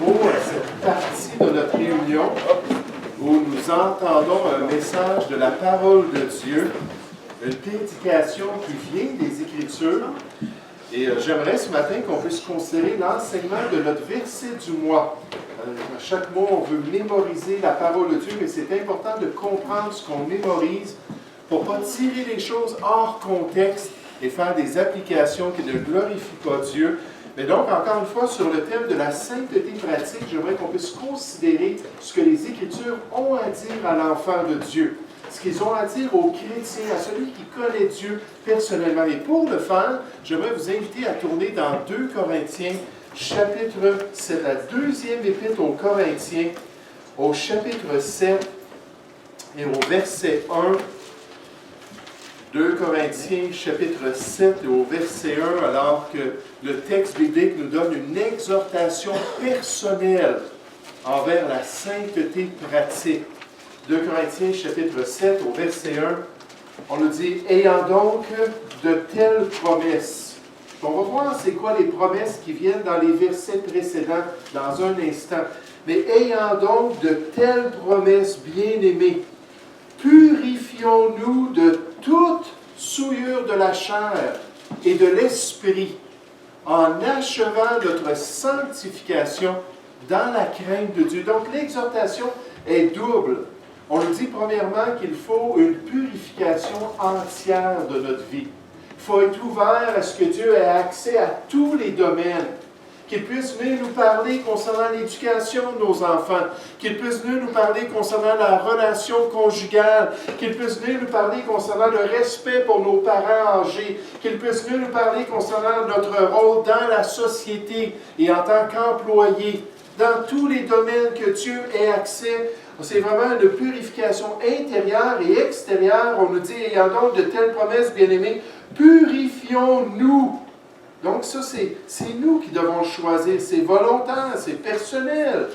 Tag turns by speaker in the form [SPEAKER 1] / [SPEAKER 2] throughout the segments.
[SPEAKER 1] nouveau à cette partie de notre réunion où nous entendons un message de la parole de Dieu, une prédication qui vient des Écritures. Et j'aimerais ce matin qu'on puisse considérer l'enseignement de notre verset du mois. À chaque mois, on veut mémoriser la parole de Dieu, mais c'est important de comprendre ce qu'on mémorise pour ne pas tirer les choses hors contexte et faire des applications qui ne glorifient pas Dieu. Mais donc, encore une fois, sur le thème de la sainteté pratique, j'aimerais qu'on puisse considérer ce que les Écritures ont à dire à l'enfant de Dieu, ce qu'ils ont à dire aux chrétiens, à celui qui connaît Dieu personnellement. Et pour le faire, j'aimerais vous inviter à tourner dans 2 Corinthiens, chapitre 7, la deuxième épître aux Corinthiens, au chapitre 7 et au verset 1. 2 Corinthiens, chapitre 7 et au verset 1, alors que le texte biblique nous donne une exhortation personnelle envers la sainteté pratique. 2 Corinthiens, chapitre 7, au verset 1, on nous dit « Ayant donc de telles promesses ». On va voir c'est quoi les promesses qui viennent dans les versets précédents dans un instant. Mais « Ayant donc de telles promesses, bien-aimés, purifions-nous de toute souillure de la chair et de l'esprit, en achevant notre sanctification dans la crainte de Dieu. » Donc l'exhortation est double. On nous dit premièrement qu'il faut une purification entière de notre vie. Il faut être ouvert à ce que Dieu ait accès à tous les domaines. Qu'il puisse venir nous parler concernant l'éducation de nos enfants, qu'il puisse venir nous parler concernant la relation conjugale, qu'il puisse venir nous parler concernant le respect pour nos parents âgés, qu'il puisse venir nous parler concernant notre rôle dans la société et en tant qu'employé, dans tous les domaines que Dieu ait accès. C'est vraiment une purification intérieure et extérieure. On nous dit, ayant donc de telles promesses, bien-aimés, purifions-nous. Donc ça, c'est nous qui devons le choisir. C'est volontaire, c'est personnel.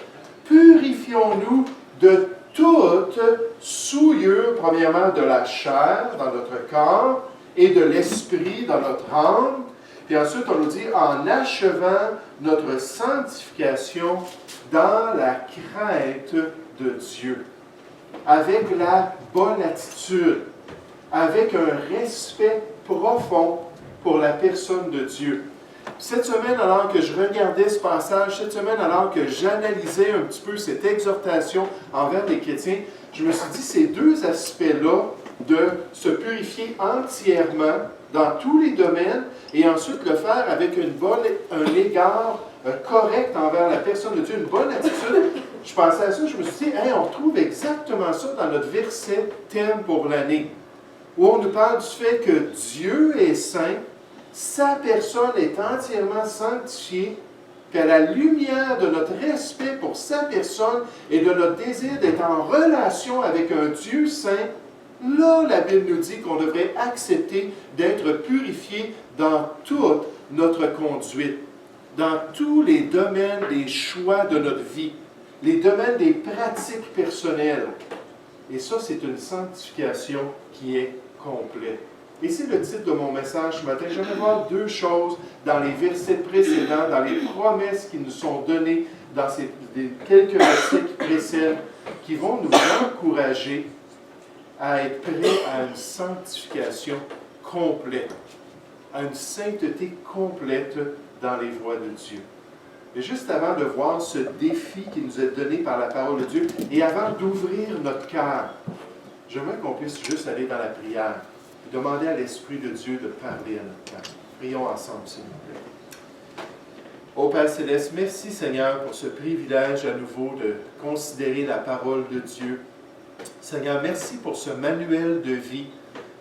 [SPEAKER 1] Purifions-nous de toute souillure, premièrement de la chair dans notre corps et de l'esprit dans notre âme. Puis ensuite, on nous dit, en achevant notre sanctification dans la crainte de Dieu, avec la bonne attitude, avec un respect profond pour la personne de Dieu. Cette semaine, alors que je regardais ce passage, cette semaine, alors que j'analysais un petit peu cette exhortation envers les chrétiens, je me suis dit, ces deux aspects-là, de se purifier entièrement dans tous les domaines et ensuite le faire avec un égard correct envers la personne de Dieu, une bonne attitude. Je pensais à ça, je me suis dit, hey, on retrouve exactement ça dans notre verset thème pour l'année, où on nous parle du fait que Dieu est saint, sa personne est entièrement sanctifiée, qu'à la lumière de notre respect pour sa personne et de notre désir d'être en relation avec un Dieu saint, là, la Bible nous dit qu'on devrait accepter d'être purifié dans toute notre conduite, dans tous les domaines des choix de notre vie, les domaines des pratiques personnelles. Et ça, c'est une sanctification qui est complète. Et c'est le titre de mon message ce matin. J'aimerais voir deux choses dans les versets précédents, dans les promesses qui nous sont données dans ces quelques versets qui précèdent, qui vont nous encourager à être prêts à une sanctification complète, à une sainteté complète dans les voies de Dieu. Mais juste avant de voir ce défi qui nous est donné par la parole de Dieu, et avant d'ouvrir notre cœur, j'aimerais qu'on puisse juste aller dans la prière et demander à l'Esprit de Dieu de parler à notre cœur. Prions ensemble, s'il vous plaît. Ô Père Céleste, merci Seigneur pour ce privilège à nouveau de considérer la parole de Dieu. Seigneur, merci pour ce manuel de vie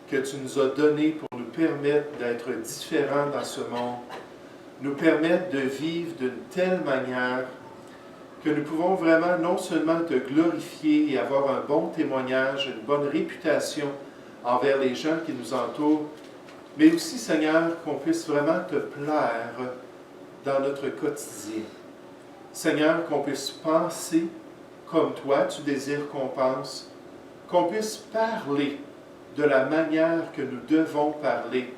[SPEAKER 1] que tu nous as donné pour nous permettre d'être différents dans ce monde, nous permettre de vivre d'une telle manière que nous pouvons vraiment non seulement te glorifier et avoir un bon témoignage, une bonne réputation envers les gens qui nous entourent, mais aussi, Seigneur, qu'on puisse vraiment te plaire dans notre quotidien. Seigneur, qu'on puisse penser comme toi, tu désires qu'on pense, qu'on puisse parler de la manière que nous devons parler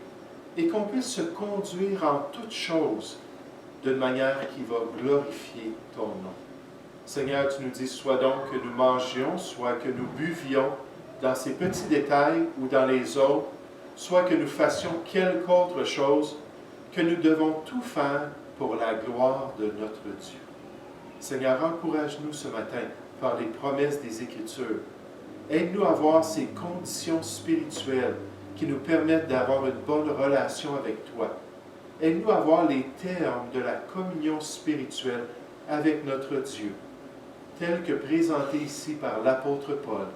[SPEAKER 1] et qu'on puisse se conduire en toutes choses d'une manière qui va glorifier ton nom. Seigneur, tu nous dis, soit donc que nous mangions, soit que nous buvions dans ces petits détails ou dans les autres, soit que nous fassions quelque autre chose, que nous devons tout faire pour la gloire de notre Dieu. Seigneur, encourage-nous ce matin par les promesses des Écritures. Aide-nous à voir ces conditions spirituelles qui nous permettent d'avoir une bonne relation avec toi. Aide-nous à voir les termes de la communion spirituelle avec notre Dieu, tels que présentés ici par l'apôtre Paul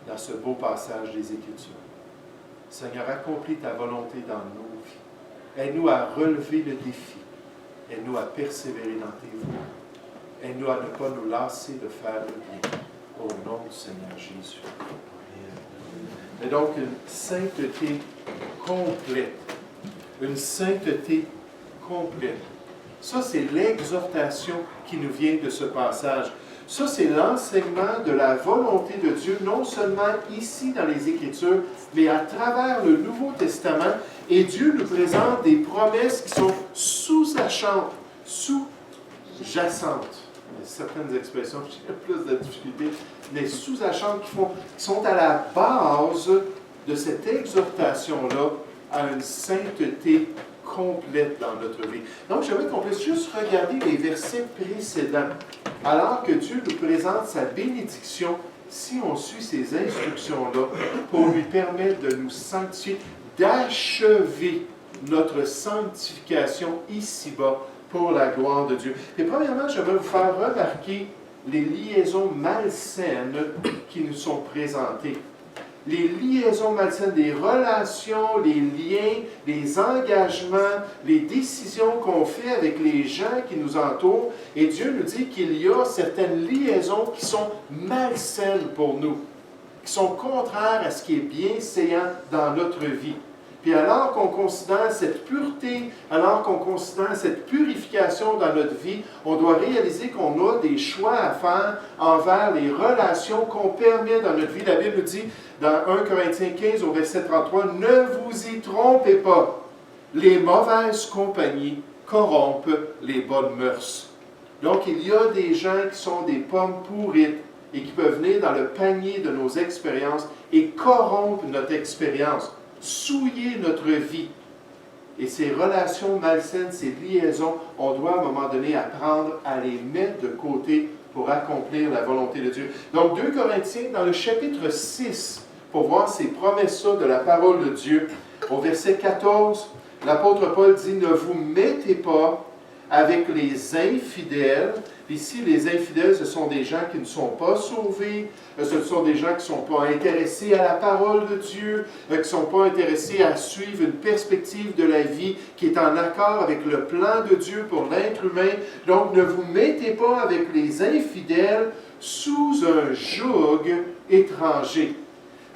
[SPEAKER 1] dans ce beau passage des Écritures. Seigneur, accomplis ta volonté dans nos vies. Aide-nous à relever le défi. Aide-nous à persévérer dans tes voies. Aide-nous à ne pas nous lasser de faire le bien. Au nom du Seigneur Jésus. Et donc, une sainteté complète. Une sainteté complète. Ça, c'est l'exhortation qui nous vient de ce passage. Ça, c'est l'enseignement de la volonté de Dieu, non seulement ici dans les Écritures, mais à travers le Nouveau Testament. Et Dieu nous présente des promesses qui sont sous-jacentes. Il y a certaines expressions qui ont plus de difficulté, mais sous-jacentes qui sont à la base de cette exhortation-là à une sainteté complète dans notre vie. Donc, j'aimerais qu'on puisse juste regarder les versets précédents, alors que Dieu nous présente sa bénédiction si on suit ces instructions-là pour lui permettre de nous sanctifier, d'achever notre sanctification ici-bas pour la gloire de Dieu. Et premièrement, je vais vous faire remarquer les liaisons malsaines qui nous sont présentées. Les liaisons malsaines, les relations, les liens, les engagements, les décisions qu'on fait avec les gens qui nous entourent. Et Dieu nous dit qu'il y a certaines liaisons qui sont malsaines pour nous, qui sont contraires à ce qui est bienséant dans notre vie. Puis alors qu'on considère cette pureté, alors qu'on considère cette purification dans notre vie, on doit réaliser qu'on a des choix à faire envers les relations qu'on permet dans notre vie. La Bible nous dit dans 1 Corinthiens 15 au verset 33, « Ne vous y trompez pas, les mauvaises compagnies corrompent les bonnes mœurs. » Donc il y a des gens qui sont des pommes pourrites et qui peuvent venir dans le panier de nos expériences et corrompre notre expérience, souiller notre vie. Et ces relations malsaines, ces liaisons, on doit à un moment donné apprendre à les mettre de côté pour accomplir la volonté de Dieu. Donc 2 Corinthiens, dans le chapitre 6, pour voir ces promesses-là de la parole de Dieu, au verset 14, l'apôtre Paul dit « Ne vous mettez pas avec les infidèles. » Ici, les infidèles, ce sont des gens qui ne sont pas sauvés, ce sont des gens qui ne sont pas intéressés à la parole de Dieu, qui ne sont pas intéressés à suivre une perspective de la vie qui est en accord avec le plan de Dieu pour l'être humain. Donc, ne vous mettez pas avec les infidèles sous un joug étranger.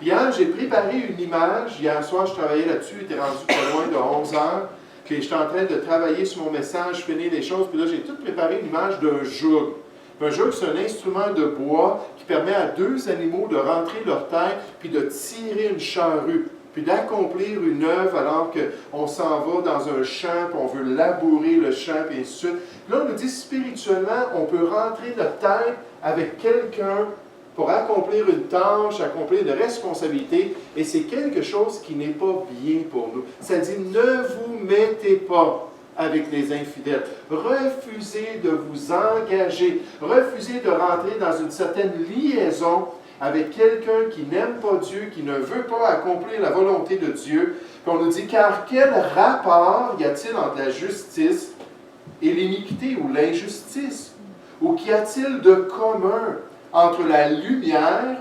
[SPEAKER 1] Hier, j'ai préparé une image. Hier soir, je travaillais là-dessus, il était rendu pas loin de 11 heures. Puis j'étais en train de travailler sur mon message, finir les choses, puis là, j'ai tout préparé une image d'un joug. Un joug, c'est un instrument de bois qui permet à deux animaux de rentrer leur tête, puis de tirer une charrue, puis d'accomplir une œuvre alors qu'on s'en va dans un champ, puis on veut labourer le champ, puis ainsi de suite. Là, on nous dit spirituellement, on peut rentrer notre tête avec quelqu'un pour accomplir une tâche, accomplir une responsabilité, et c'est quelque chose qui n'est pas bien pour nous. Ça dit, ne vous mettez pas avec les infidèles. Refusez de vous engager. Refusez de rentrer dans une certaine liaison avec quelqu'un qui n'aime pas Dieu, qui ne veut pas accomplir la volonté de Dieu. Puis on nous dit, car quel rapport y a-t-il entre la justice et l'iniquité ou l'injustice? Ou qu'y a-t-il de commun entre la lumière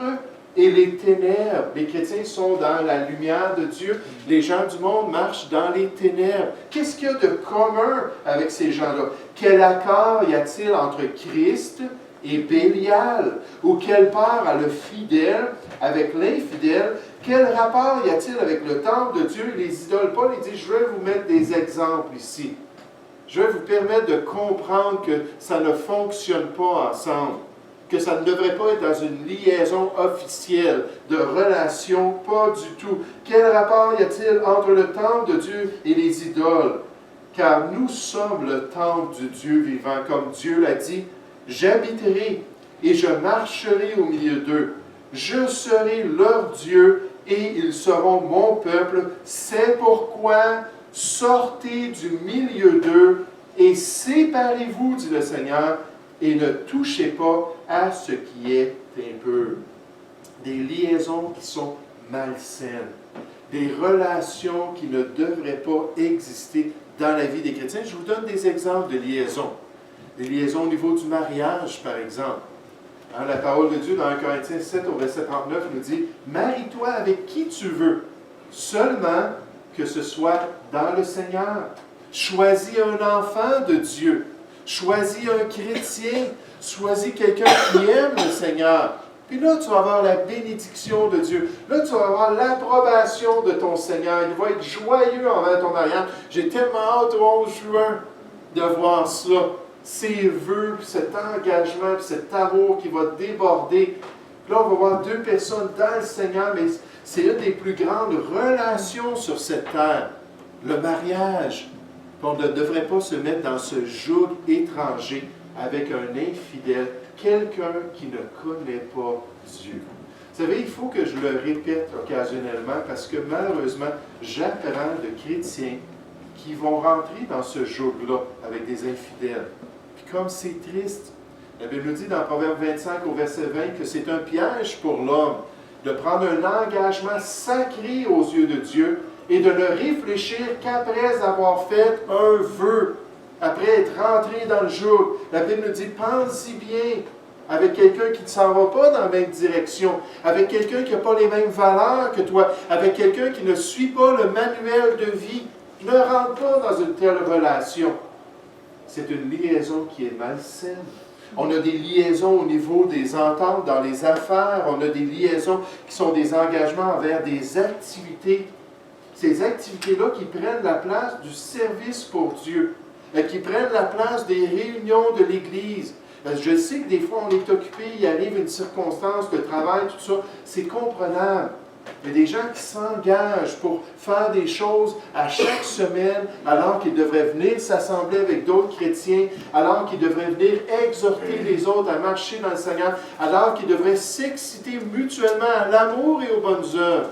[SPEAKER 1] et les ténèbres? Les chrétiens sont dans la lumière de Dieu. Les gens du monde marchent dans les ténèbres. Qu'est-ce qu'il y a de commun avec ces gens-là? Quel accord y a-t-il entre Christ et Bélial? Ou quelle part a le fidèle avec l'infidèle? Quel rapport y a-t-il avec le temple de Dieu et les idoles? Paul dit, je vais vous mettre des exemples ici. Je vais vous permettre de comprendre que ça ne fonctionne pas ensemble, que ça ne devrait pas être dans une liaison officielle de relation, pas du tout. Quel rapport y a-t-il entre le temple de Dieu et les idoles? car nous sommes le temple du Dieu vivant, comme Dieu l'a dit, j'habiterai et je marcherai au milieu d'eux. Je serai leur Dieu et ils seront mon peuple. C'est pourquoi sortez du milieu d'eux et séparez-vous, dit le Seigneur, et ne touchez pas à ce qui est impur. Des liaisons qui sont malsaines, des relations qui ne devraient pas exister dans la vie des chrétiens. Je vous donne des exemples de liaisons. Des liaisons au niveau du mariage, par exemple. La parole de Dieu dans 1 Corinthiens 7 au verset 39 nous dit « Marie-toi avec qui tu veux, seulement que ce soit dans le Seigneur. Choisis un enfant de Dieu. Choisis un chrétien. Choisis quelqu'un qui aime le Seigneur. Puis là, tu vas avoir la bénédiction de Dieu. Là, tu vas avoir l'approbation de ton Seigneur. Il va être joyeux envers ton mariage. J'ai tellement hâte au 11 juin de voir cela. Ces vœux, cet engagement, cet amour qui va déborder. Là, on va voir deux personnes dans le Seigneur, mais c'est une des plus grandes relations sur cette terre. Le mariage. On ne devrait pas se mettre dans ce joug étranger avec un infidèle, quelqu'un qui ne connaît pas Dieu. Vous savez, il faut que je le répète occasionnellement parce que malheureusement, j'apprends de chrétiens qui vont rentrer dans ce joug-là avec des infidèles. Puis comme c'est triste, la Bible nous dit dans Proverbe 25 au verset 20 que c'est un piège pour l'homme de prendre un engagement sacré aux yeux de Dieu et de ne réfléchir qu'après avoir fait un vœu, après être rentré dans le joug. La Bible nous dit, pense-y bien, avec quelqu'un qui ne s'en va pas dans la même direction, avec quelqu'un qui n'a pas les mêmes valeurs que toi, avec quelqu'un qui ne suit pas le manuel de vie. Ne rentre pas dans une telle relation. C'est une liaison qui est malsaine. On a des liaisons au niveau des ententes dans les affaires. On a des liaisons qui sont des engagements envers des activités. Ces activités-là qui prennent la place du service pour Dieu, qui prennent la place des réunions de l'Église. Je sais que des fois on est occupé, il arrive une circonstance de travail, tout ça, c'est comprenable. Il y a des gens qui s'engagent pour faire des choses à chaque semaine, alors qu'ils devraient venir s'assembler avec d'autres chrétiens, alors qu'ils devraient venir exhorter les autres à marcher dans le Seigneur, alors qu'ils devraient s'exciter mutuellement à l'amour et aux bonnes œuvres.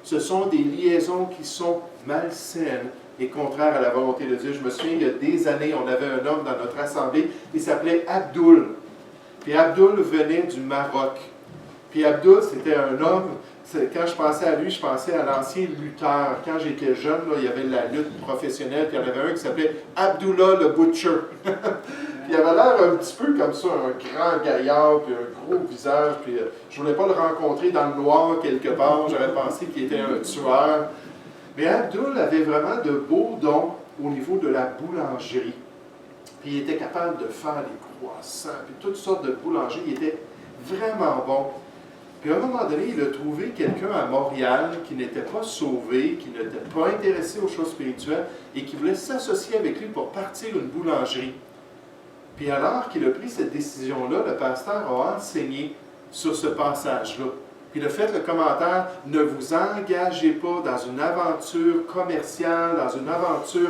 [SPEAKER 1] Ce sont des liaisons qui sont malsaines et contraires à la volonté de Dieu. Je me souviens, il y a des années, on avait un homme dans notre assemblée, il s'appelait Abdoul. Puis Abdoul venait du Maroc. Puis Abdoul, c'était un homme, quand je pensais à lui, je pensais à l'ancien lutteur. Quand j'étais jeune, là, il y avait la lutte professionnelle, puis il y en avait un qui s'appelait Abdullah le Butcher. Puis il avait l'air un petit peu comme ça, un grand gaillard, puis un gros visage, puis je ne voulais pas le rencontrer dans le noir quelque part, j'avais pensé qu'il était un tueur. Mais Abdul avait vraiment de beaux dons au niveau de la boulangerie. Puis il était capable de faire des croissants, puis toutes sortes de boulangeries, il était vraiment bon. Puis à un moment donné, il a trouvé quelqu'un à Montréal qui n'était pas sauvé, qui n'était pas intéressé aux choses spirituelles et qui voulait s'associer avec lui pour partir une boulangerie. Puis alors qu'il a pris cette décision-là, le pasteur a enseigné sur ce passage-là. Puis il a fait le commentaire, ne vous engagez pas dans une aventure commerciale, dans une aventure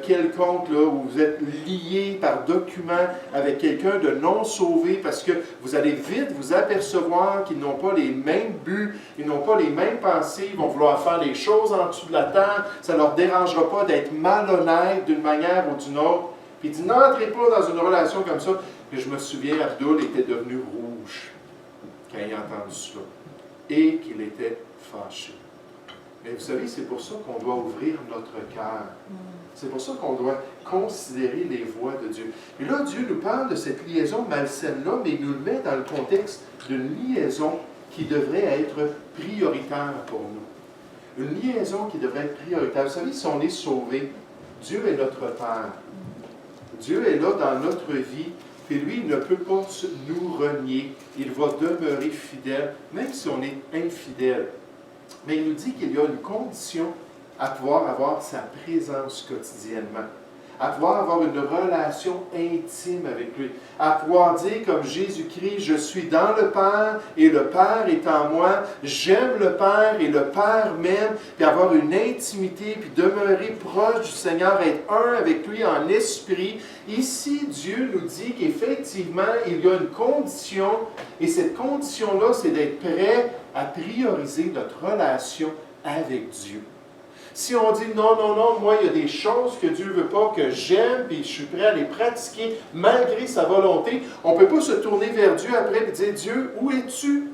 [SPEAKER 1] quelconque, là, où vous êtes lié par document avec quelqu'un de non sauvé, parce que vous allez vite vous apercevoir qu'ils n'ont pas les mêmes buts, ils n'ont pas les mêmes pensées, ils vont vouloir faire des choses en dessous de la terre, ça ne leur dérangera pas d'être malhonnêtes d'une manière ou d'une autre. Puis il dit, n'entrez pas dans une relation comme ça. Puis je me souviens, Abdul était devenu rouge quand il a entendu cela. Et qu'il était fâché. Mais vous savez, c'est pour ça qu'on doit ouvrir notre cœur. C'est pour ça qu'on doit considérer les voies de Dieu. Et là, Dieu nous parle de cette liaison malsaine-là, mais il nous le met dans le contexte d'une liaison qui devrait être prioritaire pour nous. Une liaison qui devrait être prioritaire. Vous savez, si on est sauvé, Dieu est notre Père. Dieu est là dans notre vie. Et lui, il ne peut pas nous renier. Il va demeurer fidèle, même si on est infidèle. Mais il nous dit qu'il y a une condition à pouvoir avoir sa présence quotidiennement. à pouvoir avoir une relation intime avec lui, à pouvoir dire comme Jésus-Christ, je suis dans le Père et le Père est en moi, j'aime le Père et le Père m'aime, puis avoir une intimité, puis demeurer proche du Seigneur, être un avec lui en esprit. Ici, Dieu nous dit qu'effectivement, il y a une condition, et cette condition-là, c'est d'être prêt à prioriser notre relation avec Dieu. Si on dit non, non, non, moi, il y a des choses que Dieu ne veut pas, que j'aime, puis je suis prêt à les pratiquer malgré sa volonté, on ne peut pas se tourner vers Dieu après et dire, Dieu, où es-tu?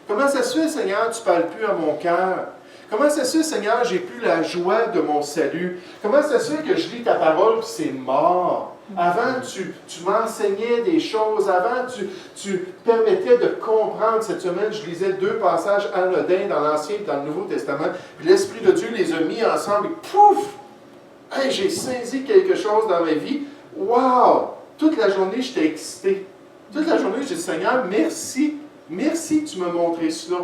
[SPEAKER 1] Comment ça se fait, Seigneur, tu ne parles plus à mon cœur? Comment ça se fait, Seigneur, j'ai plus la joie de mon salut? Comment ça se fait que je lis ta parole et c'est mort? Avant, tu m'enseignais des choses. Avant, tu permettais de comprendre. Cette semaine, je lisais 2 passages anodins dans l'Ancien et dans le Nouveau Testament. Puis l'Esprit de Dieu les a mis ensemble et pouf! Hey, j'ai saisi quelque chose dans ma vie. Wow! Toute la journée, j'étais excité. Toute la journée, j'ai dit, Seigneur, merci. Merci que tu m'as montré cela.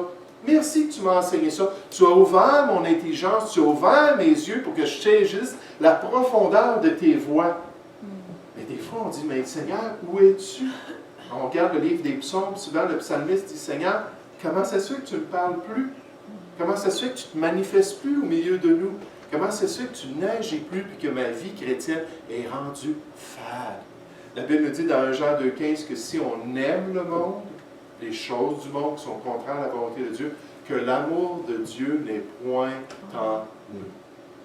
[SPEAKER 1] Merci que tu m'as enseigné ça. Tu as ouvert mon intelligence, tu as ouvert mes yeux pour que je saisisse la profondeur de tes voix. Mais des fois, on dit, mais Seigneur, où es-tu? On regarde le livre des psaumes, souvent le psalmiste dit, Seigneur, comment ça se fait que tu ne parles plus? Comment ça se fait que tu ne te manifestes plus au milieu de nous? Comment ça se fait que tu n'agis plus et que ma vie chrétienne est rendue fade? La Bible nous dit dans 1 Jean 2,15 que si on aime le monde, les choses du monde qui sont contraires à la volonté de Dieu, que l'amour de Dieu n'est point en nous.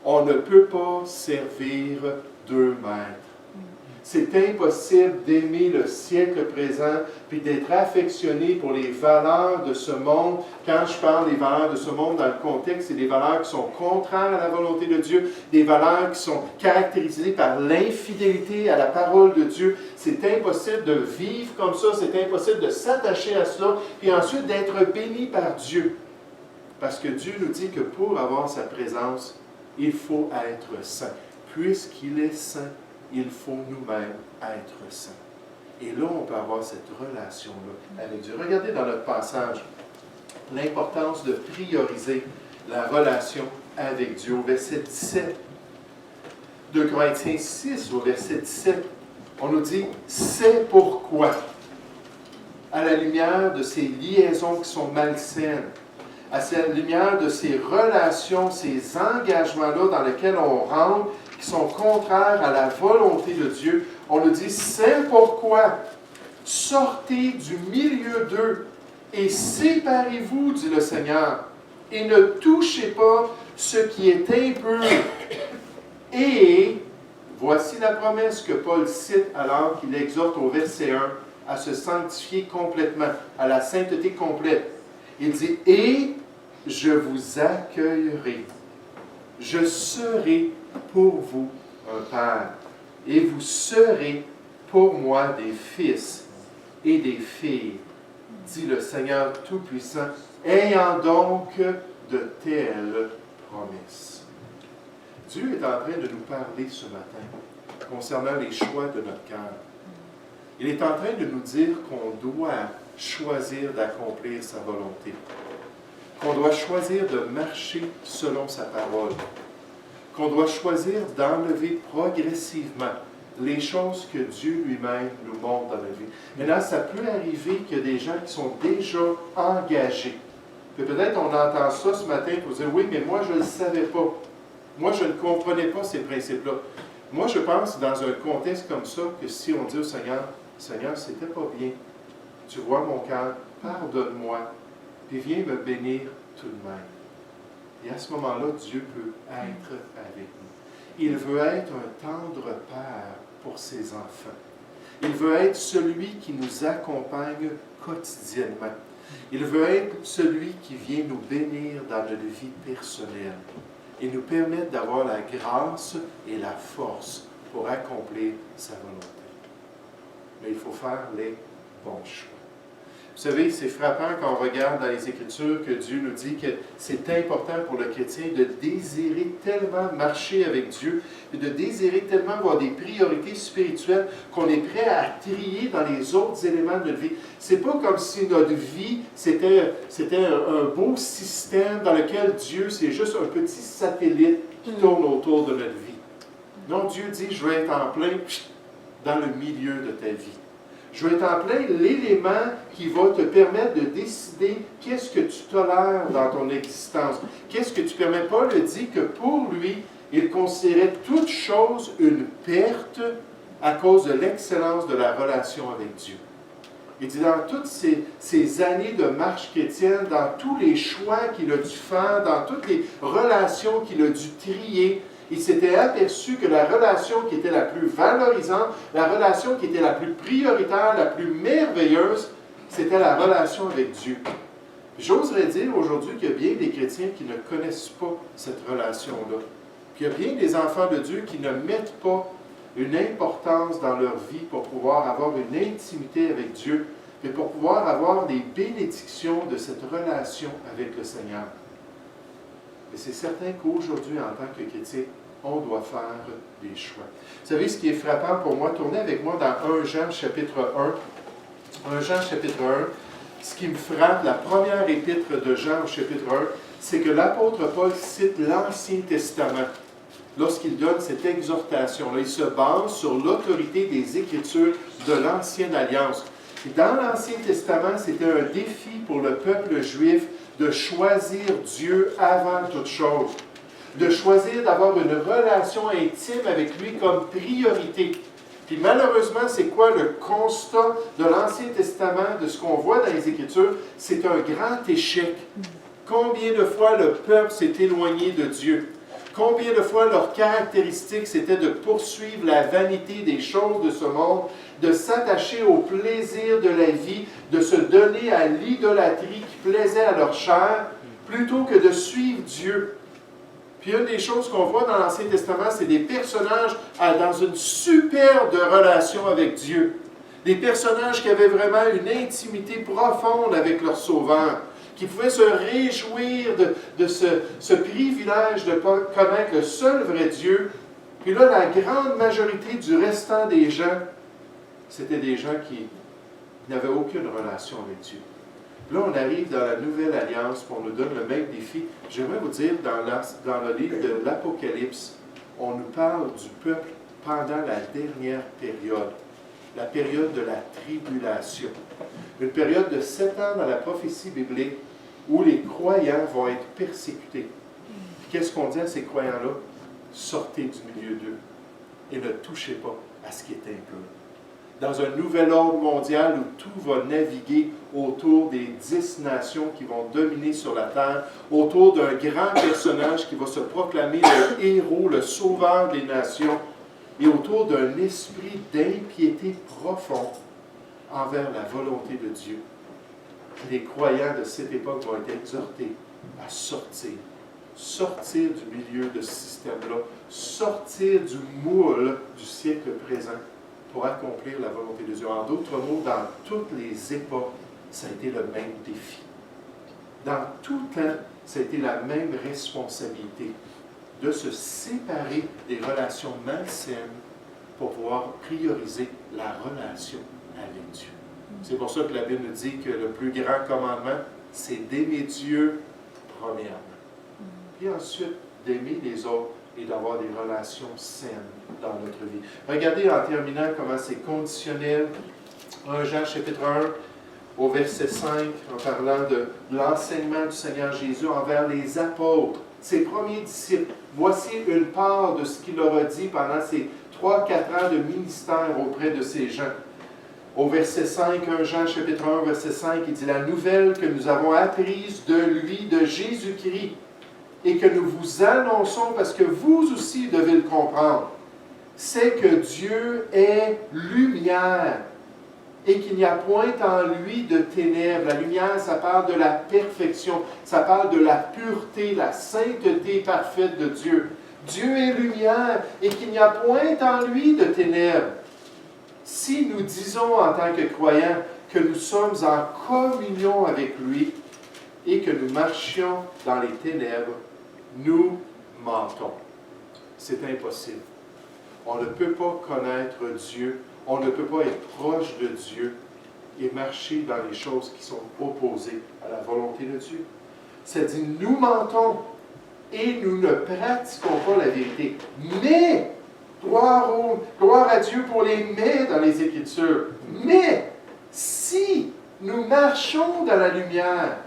[SPEAKER 1] On ne peut pas servir 2 maîtres. C'est impossible d'aimer le siècle présent puis d'être affectionné pour les valeurs de ce monde. Quand je parle des valeurs de ce monde dans le contexte, c'est des valeurs qui sont contraires à la volonté de Dieu, des valeurs qui sont caractérisées par l'infidélité à la parole de Dieu. C'est impossible de vivre comme ça, c'est impossible de s'attacher à cela, puis ensuite d'être béni par Dieu. Parce que Dieu nous dit que pour avoir sa présence, il faut être saint. Puisqu'il est saint, il faut nous-mêmes être saints. Et là, on peut avoir cette relation-là avec Dieu. Regardez dans notre passage l'importance de prioriser la relation avec Dieu. Au verset 17, 2 Corinthiens 6, au verset 17, on nous dit « C'est pourquoi, à la lumière de ces liaisons qui sont malsaines, à la lumière de ces relations, ces engagements-là dans lesquels on rentre, qui sont contraires à la volonté de Dieu, on nous dit, c'est pourquoi sortez du milieu d'eux et séparez-vous, dit le Seigneur, et ne touchez pas ce qui est impur. Et voici la promesse que Paul cite alors qu'il exhorte au verset 1 à se sanctifier complètement, à la sainteté complète. Il dit, et je vous accueillerai. Je serai pour vous un père, et vous serez pour moi des fils et des filles, dit le Seigneur Tout-Puissant, ayant donc de telles promesses. Dieu est en train de nous parler ce matin concernant les choix de notre cœur. Il est en train de nous dire qu'on doit choisir d'accomplir sa volonté, qu'on doit choisir de marcher selon sa parole, qu'on doit choisir d'enlever progressivement les choses que Dieu lui-même nous montre dans la vie. Maintenant, ça peut arriver qu'il y a des gens qui sont déjà engagés. Puis peut-être on entend ça ce matin pour dire, oui, mais moi je ne le savais pas. Moi, je ne comprenais pas ces principes-là. Moi, je pense, dans un contexte comme ça, que si on dit au Seigneur, Seigneur, c'était pas bien. Tu vois mon cœur, pardonne-moi, puis viens me bénir tout de même. Et à ce moment-là, Dieu peut être avec nous. Il veut être un tendre père pour ses enfants. Il veut être celui qui nous accompagne quotidiennement. Il veut être celui qui vient nous bénir dans notre vie personnelle et nous permettre d'avoir la grâce et la force pour accomplir sa volonté. Mais il faut faire les bons choix. Vous savez, c'est frappant quand on regarde dans les Écritures que Dieu nous dit que c'est important pour le chrétien de désirer tellement marcher avec Dieu et de désirer tellement avoir des priorités spirituelles qu'on est prêt à trier dans les autres éléments de notre vie. C'est pas comme si notre vie, c'était un beau système dans lequel Dieu, c'est juste un petit satellite qui tourne autour de notre vie. Non, Dieu dit, je vais être en plein dans le milieu de ta vie. Je vais être en plein l'élément qui va te permettre de décider qu'est-ce que tu tolères dans ton existence. Qu'est-ce que tu permets. Paul dit que pour lui, il considérait toute chose une perte à cause de l'excellence de la relation avec Dieu. Il dit dans toutes ces années de marche chrétienne, dans tous les choix qu'il a dû faire, dans toutes les relations qu'il a dû trier, il s'était aperçu que la relation qui était la plus valorisante, la relation qui était la plus prioritaire, la plus merveilleuse, c'était la relation avec Dieu. J'oserais dire aujourd'hui qu'il y a bien des chrétiens qui ne connaissent pas cette relation-là. Qu'il y a bien des enfants de Dieu qui ne mettent pas une importance dans leur vie pour pouvoir avoir une intimité avec Dieu, mais pour pouvoir avoir des bénédictions de cette relation avec le Seigneur. Et c'est certain qu'aujourd'hui, en tant que chrétien, on doit faire des choix. Vous savez, ce qui est frappant pour moi, tournez avec moi dans 1 Jean chapitre 1. 1 Jean chapitre 1, ce qui me frappe, la première épître de Jean au chapitre 1, c'est que l'apôtre Paul cite l'Ancien Testament lorsqu'il donne cette exhortation-là. Il se base sur l'autorité des Écritures de l'Ancienne Alliance. Et dans l'Ancien Testament, c'était un défi pour le peuple juif de choisir Dieu avant toute chose, de choisir d'avoir une relation intime avec lui comme priorité. Puis malheureusement, c'est quoi le constat de l'Ancien Testament, de ce qu'on voit dans les Écritures? C'est un grand échec. Combien de fois le peuple s'est éloigné de Dieu? Combien de fois leur caractéristique, c'était de poursuivre la vanité des choses de ce monde, de s'attacher au plaisir de la vie, de se donner à l'idolâtrie qui plaisait à leur chair, plutôt que de suivre Dieu. Puis une des choses qu'on voit dans l'Ancien Testament, c'est des personnages dans une superbe relation avec Dieu. Des personnages qui avaient vraiment une intimité profonde avec leur Sauveur, qui pouvaient se réjouir de ce privilège de connaître le seul vrai Dieu. Puis là, la grande majorité du restant des gens, c'était des gens qui n'avaient aucune relation avec Dieu. Là, on arrive dans la Nouvelle Alliance, puis on nous donne le même défi. J'aimerais vous dire, dans le livre de l'Apocalypse, on nous parle du peuple pendant la dernière période, la période de la tribulation. Une période de 7 ans dans la prophétie biblique où les croyants vont être persécutés. Qu'est-ce qu'on dit à ces croyants-là? Sortez du milieu d'eux et ne touchez pas à ce qui est impur. Dans un nouvel ordre mondial où tout va naviguer autour des 10 nations qui vont dominer sur la terre, autour d'un grand personnage qui va se proclamer le héros, le sauveur des nations, et autour d'un esprit d'impiété profond envers la volonté de Dieu. Les croyants de cette époque vont être exhortés à sortir du milieu de ce système-là, sortir du moule du siècle présent pour accomplir la volonté de Dieu. En d'autres mots, dans toutes les époques, ça a été le même défi. Dans tout temps, ça a été la même responsabilité de se séparer des relations malsaines pour pouvoir prioriser la relation avec Dieu. C'est pour ça que la Bible nous dit que le plus grand commandement, c'est d'aimer Dieu premièrement. Puis ensuite, d'aimer les autres et d'avoir des relations saines dans notre vie. Regardez en terminant comment c'est conditionnel. 1 Jean chapitre 1 au verset 5, en parlant de l'enseignement du Seigneur Jésus envers les apôtres, ses premiers disciples. Voici une part de ce qu'il leur a dit pendant ces 3-4 ans de ministère auprès de ces gens. Au verset 5, 1 Jean chapitre 1, verset 5, il dit « La nouvelle que nous avons apprise de lui, de Jésus-Christ, et que nous vous annonçons parce que vous aussi devez le comprendre, c'est que Dieu est lumière et qu'il n'y a point en lui de ténèbres. » La lumière, ça parle de la perfection, ça parle de la pureté, la sainteté parfaite de Dieu. Dieu est lumière et qu'il n'y a point en lui de ténèbres. Si nous disons en tant que croyants que nous sommes en communion avec lui et que nous marchions dans les ténèbres, nous mentons. C'est impossible. On ne peut pas connaître Dieu, on ne peut pas être proche de Dieu et marcher dans les choses qui sont opposées à la volonté de Dieu. Ça dit, nous mentons et nous ne pratiquons pas la vérité. Mais Gloire à Dieu pour les mais dans les Écritures. Mais si nous marchons dans la lumière,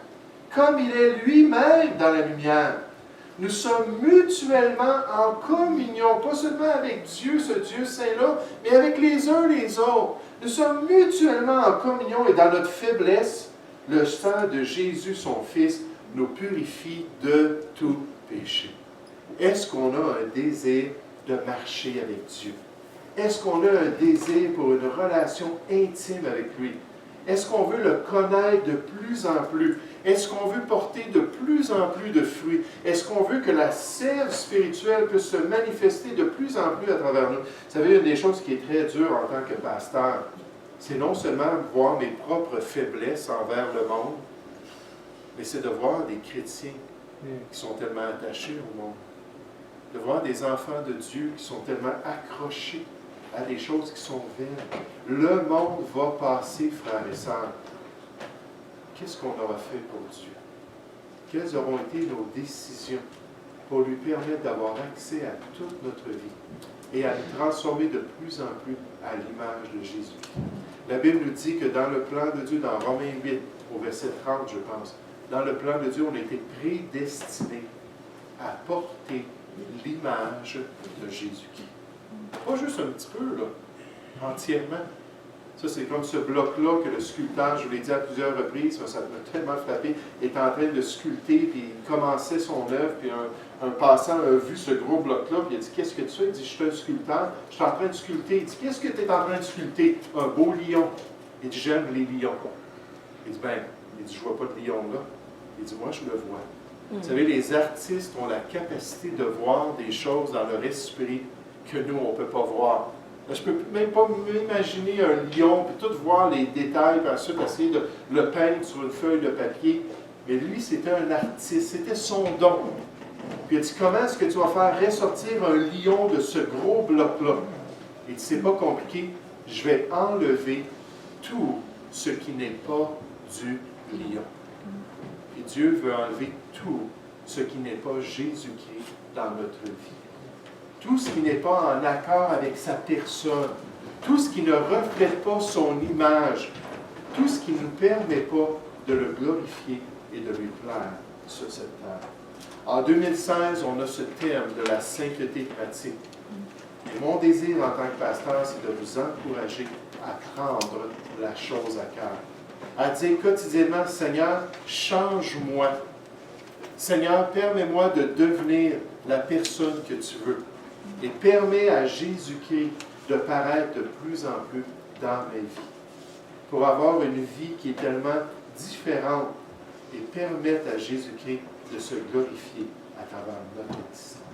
[SPEAKER 1] comme il est lui-même dans la lumière, nous sommes mutuellement en communion, pas seulement avec Dieu, ce Dieu saint-là, mais avec les uns les autres. Nous sommes mutuellement en communion et dans notre faiblesse, le sang de Jésus, son Fils, nous purifie de tout péché. Est-ce qu'on a un désir de marcher avec Dieu? Est-ce qu'on a un désir pour une relation intime avec lui? Est-ce qu'on veut le connaître de plus en plus? Est-ce qu'on veut porter de plus en plus de fruits? Est-ce qu'on veut que la sève spirituelle puisse se manifester de plus en plus à travers nous? Vous savez, une des choses qui est très dure en tant que pasteur, c'est non seulement voir mes propres faiblesses envers le monde, mais c'est de voir des chrétiens qui sont tellement attachés au monde. De voir des enfants de Dieu qui sont tellement accrochés à des choses qui sont vaines. Le monde va passer, frères et sœurs. Qu'est-ce qu'on aura fait pour Dieu? Quelles auront été nos décisions pour lui permettre d'avoir accès à toute notre vie et à nous transformer de plus en plus à l'image de Jésus? La Bible nous dit que dans le plan de Dieu, dans Romains 8, au verset 30, je pense, dans le plan de Dieu, on a été prédestinés à porter l'image de Jésus-Christ. Pas juste un petit peu, là, entièrement. Ça, c'est comme ce bloc-là que le sculpteur, je vous l'ai dit à plusieurs reprises, ça m'a tellement frappé, est en train de sculpter, puis il commençait son œuvre, puis un passant a vu ce gros bloc-là, puis il a dit « Qu'est-ce que tu fais? » Il dit « Je suis un sculpteur, je suis en train de sculpter. » Il dit « Qu'est-ce que tu es en train de sculpter? » « Un beau lion. » Il dit « J'aime les lions. » Il dit « Ben, il dit, je ne vois pas de lion là. » Il dit « Moi, je le vois. » Vous savez, les artistes ont la capacité de voir des choses dans leur esprit que nous, on ne peut pas voir. Là, je ne peux même pas m'imaginer un lion, puis tout voir les détails, puis ensuite essayer de le peindre sur une feuille de papier. Mais lui, c'était un artiste, c'était son don. Puis il a dit, comment est-ce que tu vas faire ressortir un lion de ce gros bloc-là? Il dit, c'est pas compliqué, je vais enlever tout ce qui n'est pas du lion. Et Dieu veut enlever tout ce qui n'est pas Jésus-Christ dans notre vie. Tout ce qui n'est pas en accord avec sa personne, tout ce qui ne reflète pas son image, tout ce qui ne nous permet pas de le glorifier et de lui plaire sur cette terre. En 2016, on a ce thème de la sainteté pratique. Et mon désir en tant que pasteur, c'est de vous encourager à prendre la chose à cœur. À dire quotidiennement, Seigneur, change-moi. Seigneur, permets-moi de devenir la personne que tu veux. Et permets à Jésus-Christ de paraître de plus en plus dans ma vie. Pour avoir une vie qui est tellement différente et permettre à Jésus-Christ de se glorifier à travers notre existence.